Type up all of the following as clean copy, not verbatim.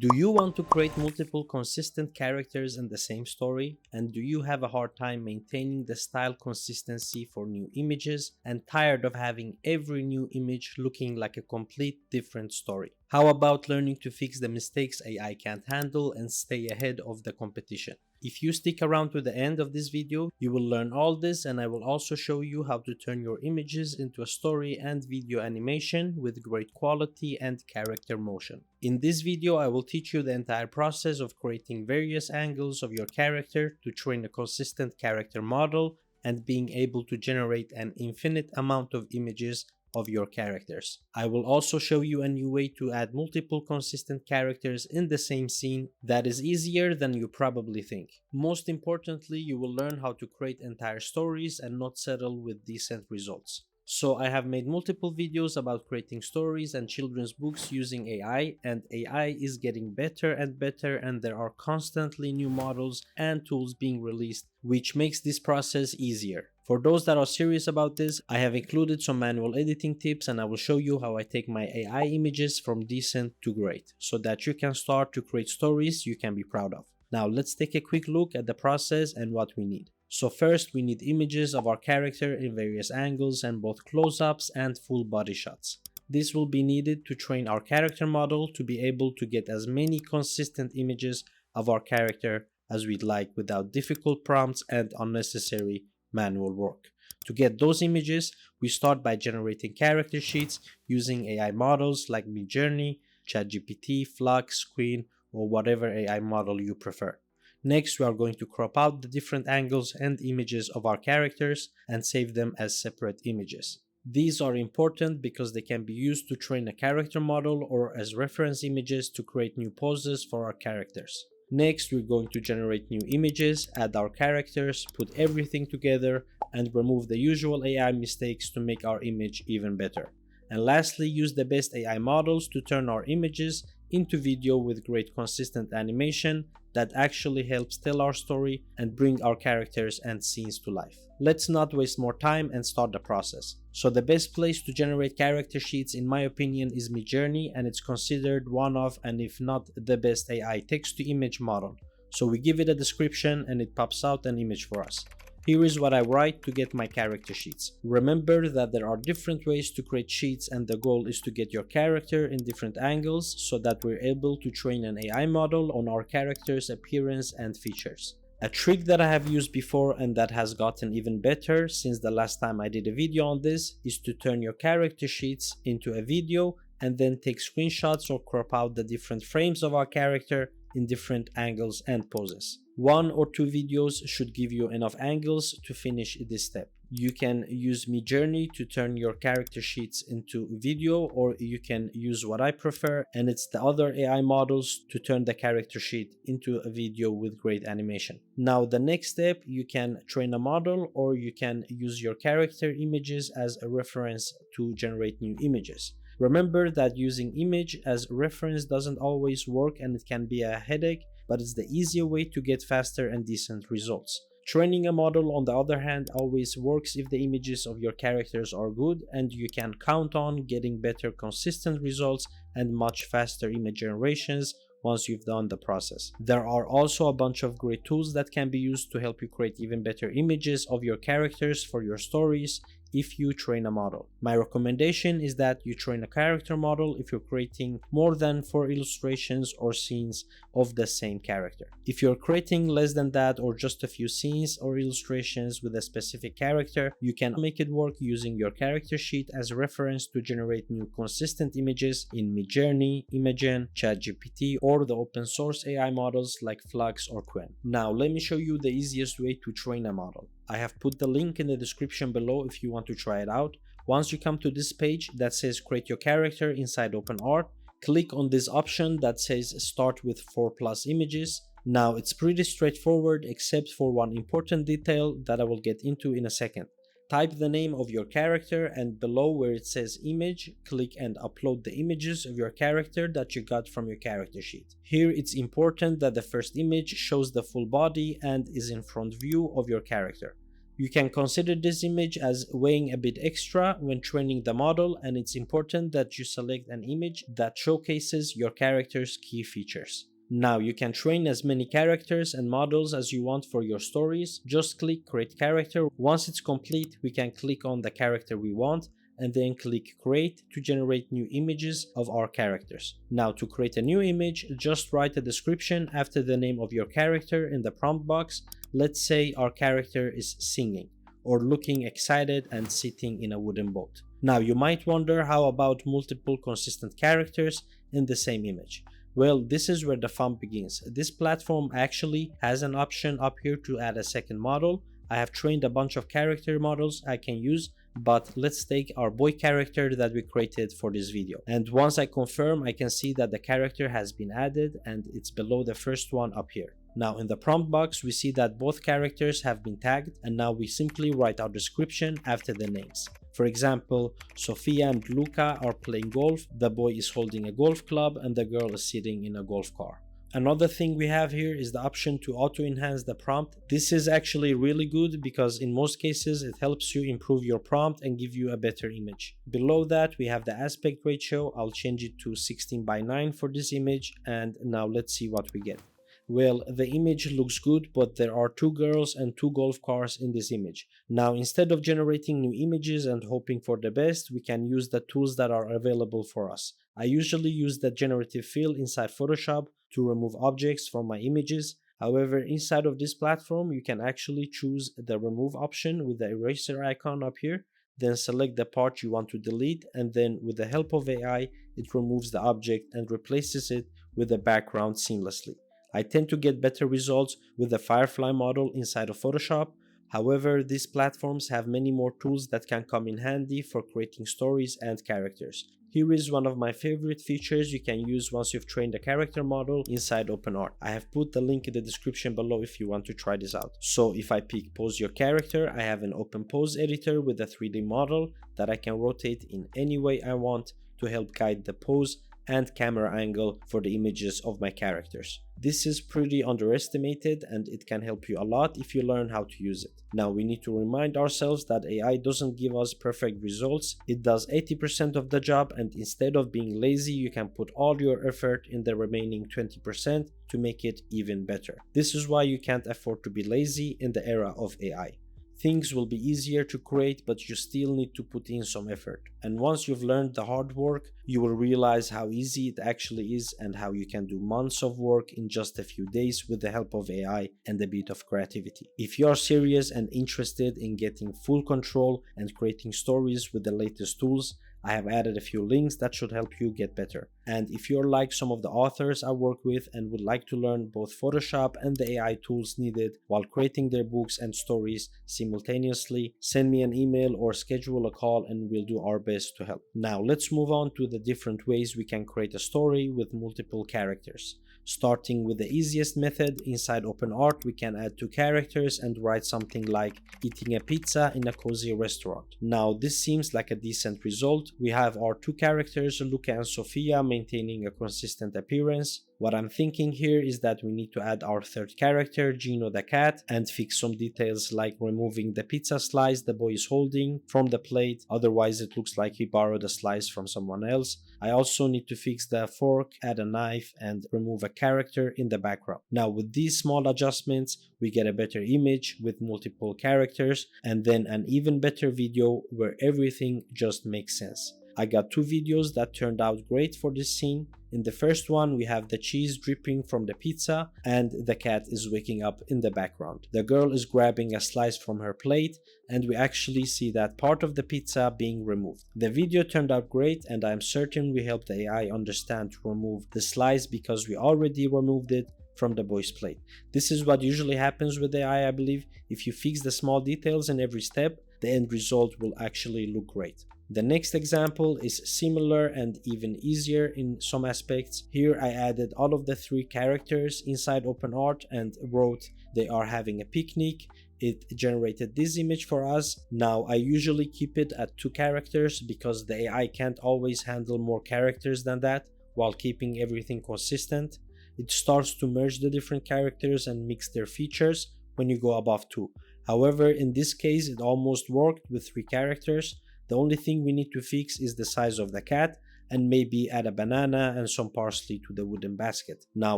Do you want to create multiple consistent characters in the same story? And do you have a hard time maintaining the style consistency for new images and tired of having every new image looking like a complete different story? How about learning to fix the mistakes AI can't handle and stay ahead of the competition? If you stick around to the end of this video, you will learn all this, and I will also show you how to turn your images into a story and video animation with great quality and character motion. In this video, I will teach you the entire process of creating various angles of your character to train a consistent character model and being able to generate an infinite amount of images of your characters. I will also show you a new way to add multiple consistent characters in the same scene that is easier than you probably think. Most importantly, you will learn how to create entire stories and not settle with decent results. So I have made multiple videos about creating stories and children's books using AI, and AI is getting better and better, and there are constantly new models and tools being released, which makes this process easier. For those that are serious about this, I have included some manual editing tips, and I will show you how I take my AI images from decent to great, so that you can start to create stories you can be proud of. Now let's take a quick look at the process and what we need. So first, we need images of our character in various angles and both close-ups and full body shots. This will be needed to train our character model to be able to get as many consistent images of our character as we'd like without difficult prompts and unnecessary manual work. To get those images, we start by generating character sheets using AI models like MidJourney, ChatGPT, Flux, Qwen, or whatever AI model you prefer. Next, we are going to crop out the different angles and images of our characters and save them as separate images. These are important because they can be used to train a character model or as reference images to create new poses for our characters. Next, we're going to generate new images, add our characters, put everything together, and remove the usual AI mistakes to make our image even better. And lastly, use the best AI models to turn our images into video with great consistent animation that actually helps tell our story and bring our characters and scenes to life. Let's not waste more time and start the process. So the best place to generate character sheets in my opinion is MidJourney, and it's considered one of, and if not the best AI text to image model. So we give it a description and it pops out an image for us. Here is what I write to get my character sheets. Remember that there are different ways to create sheets, and the goal is to get your character in different angles so that we're able to train an AI model on our character's appearance and features. A trick that I have used before and that has gotten even better since the last time I did a video on this is to turn your character sheets into a video and then take screenshots or crop out the different frames of our character in different angles and poses. 1 or 2 videos should give you enough angles to finish this step. You can use MidJourney to turn your character sheets into video, or you can use what I prefer, and it's the other AI models to turn the character sheet into a video with great animation. Now the next step, you can train a model or you can use your character images as a reference to generate new images. Remember that using image as reference doesn't always work and it can be a headache, but it's the easier way to get faster and decent results. Training a model, on the other hand, always works if the images of your characters are good, and you can count on getting better consistent results and much faster image generations once you've done the process. There are also a bunch of great tools that can be used to help you create even better images of your characters for your stories if you train a model. My recommendation is that you train a character model if you're creating more than 4 illustrations or scenes of the same character. If you're creating less than that or just a few scenes or illustrations with a specific character, you can make it work using your character sheet as a reference to generate new consistent images in MidJourney, Imagen, ChatGPT, or the open source AI models like Flux or Qwen. Now let me show you the easiest way to train a model. I have put the link in the description below if you want to try it out. Once you come to this page that says create your character inside OpenArt, click on this option that says start with 4+ images. Now it's pretty straightforward except for one important detail that I will get into in a second. Type the name of your character, and below where it says image, click and upload the images of your character that you got from your character sheet. Here it's important that the first image shows the full body and is in front view of your character. You can consider this image as weighing a bit extra when training the model, and it's important that you select an image that showcases your character's key features. Now you can train as many characters and models as you want for your stories. Just click create character. Once it's complete, we can click on the character we want and then click create to generate new images of our characters. Now to create a new image, just write a description after the name of your character in the prompt box. Let's say our character is singing or looking excited and sitting in a wooden boat. Now you might wonder, how about multiple consistent characters in the same image? Well, this is where the fun begins. This platform actually has an option up here to add a second model. I have trained a bunch of character models I can use, but let's take our boy character that we created for this video. And once I confirm, I can see that the character has been added and it's below the first one up here. Now in the prompt box, we see that both characters have been tagged, and now we simply write our description after the names. For example, Sofia and Luca are playing golf, the boy is holding a golf club and the girl is sitting in a golf car. Another thing we have here is the option to auto-enhance the prompt. This is actually really good because in most cases it helps you improve your prompt and give you a better image. Below that we have the aspect ratio. I'll change it to 16:9 for this image, and now let's see what we get. Well, the image looks good, but there are two girls and two golf cars in this image. Now, instead of generating new images and hoping for the best, we can use the tools that are available for us. I usually use the generative fill inside Photoshop to remove objects from my images. However, inside of this platform, you can actually choose the remove option with the eraser icon up here, then select the part you want to delete, and then with the help of AI, it removes the object and replaces it with the background seamlessly. I tend to get better results with the Firefly model inside of Photoshop. However, these platforms have many more tools that can come in handy for creating stories and characters. Here is one of my favorite features you can use once you've trained a character model inside OpenArt. I have put the link in the description below if you want to try this out. So if I pick pose your character, I have an open pose editor with a 3D model that I can rotate in any way I want to help guide the pose and camera angle for the images of my characters. This is pretty underestimated and it can help you a lot if you learn how to use it. Now we need to remind ourselves that AI doesn't give us perfect results. It does 80% of the job, and instead of being lazy, you can put all your effort in the remaining 20% to make it even better. This is why you can't afford to be lazy in the era of AI. Things will be easier to create, but you still need to put in some effort. And once you've learned the hard work, you will realize how easy it actually is and how you can do months of work in just a few days with the help of AI and a bit of creativity. If you are serious and interested in getting full control and creating stories with the latest tools, I have added a few links that should help you get better. And if you're like some of the authors I work with and would like to learn both Photoshop and the AI tools needed while creating their books and stories simultaneously, send me an email or schedule a call and we'll do our best to help. Now let's move on to the different ways we can create a story with multiple characters. Starting with the easiest method, inside OpenArt we can add two characters and write something like eating a pizza in a cozy restaurant. Now this seems like a decent result. We have our two characters, Luca and Sofia, maintaining a consistent appearance. What I'm thinking here is that we need to add our third character, Gino the cat, and fix some details like removing the pizza slice the boy is holding from the plate, otherwise it looks like he borrowed a slice from someone else. I also need to fix the fork, add a knife, and remove a character in the background. Now with these small adjustments, we get a better image with multiple characters and then an even better video where everything just makes sense. I got two videos that turned out great for this scene. In the first one, we have the cheese dripping from the pizza and the cat is waking up in the background. The girl is grabbing a slice from her plate and we actually see that part of the pizza being removed. The video turned out great and I'm certain we helped the AI understand to remove the slice because we already removed it from the boy's plate. This is what usually happens with AI, I believe. If you fix the small details in every step, the end result will actually look great. The next example is similar and even easier in some aspects. Here I added all of the three characters inside OpenArt and wrote they are having a picnic. It generated this image for us. Now I usually keep it at two characters because the AI can't always handle more characters than that while keeping everything consistent. It starts to merge the different characters and mix their features when you go above two. However, in this case it almost worked with 3 characters. The only thing we need to fix is the size of the cat, and maybe add a banana and some parsley to the wooden basket. Now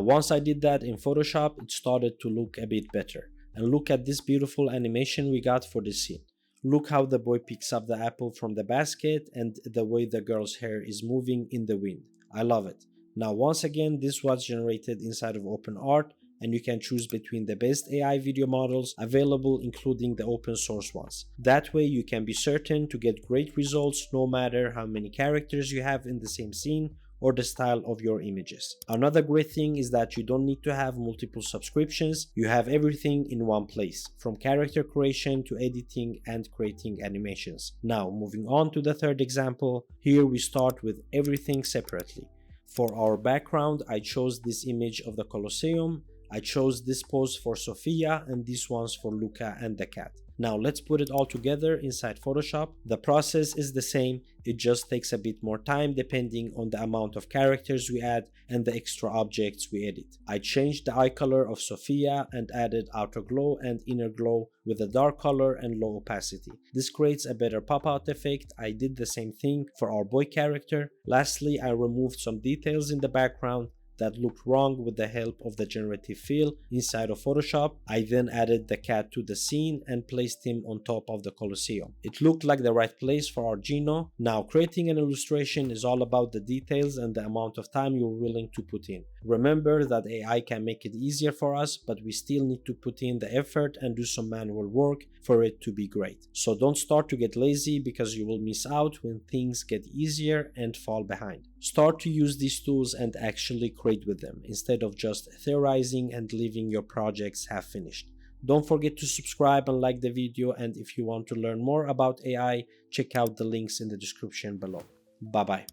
once I did that in Photoshop, it started to look a bit better. And look at this beautiful animation we got for this scene. Look how the boy picks up the apple from the basket and the way the girl's hair is moving in the wind. I love it. Now once again, this was generated inside of OpenArt, and you can choose between the best AI video models available, including the open source ones. That way you can be certain to get great results no matter how many characters you have in the same scene or the style of your images. Another great thing is that you don't need to have multiple subscriptions. You have everything in one place, from character creation to editing and creating animations. Now moving on to the third example. Here we start with everything separately. For our background, I chose this image of the Colosseum. I chose this pose for Sofia and these ones for Luca and the cat. Now let's put it all together inside Photoshop. The process is the same, it just takes a bit more time depending on the amount of characters we add and the extra objects we edit. I changed the eye color of Sofia and added outer glow and inner glow with a dark color and low opacity. This creates a better pop-out effect. I did the same thing for our boy character. Lastly, I removed some details in the background that looked wrong with the help of the generative fill inside of Photoshop. I then added the cat to the scene and placed him on top of the Colosseum. It looked like the right place for our Gino. Now creating an illustration is all about the details and the amount of time you're willing to put in. Remember that AI can make it easier for us, but we still need to put in the effort and do some manual work for it to be great. So don't start to get lazy, because you will miss out when things get easier and fall behind. Start to use these tools and actually create with them, instead of just theorizing and leaving your projects half finished. Don't forget to subscribe and like the video, and if you want to learn more about AI, check out the links in the description below. Bye bye.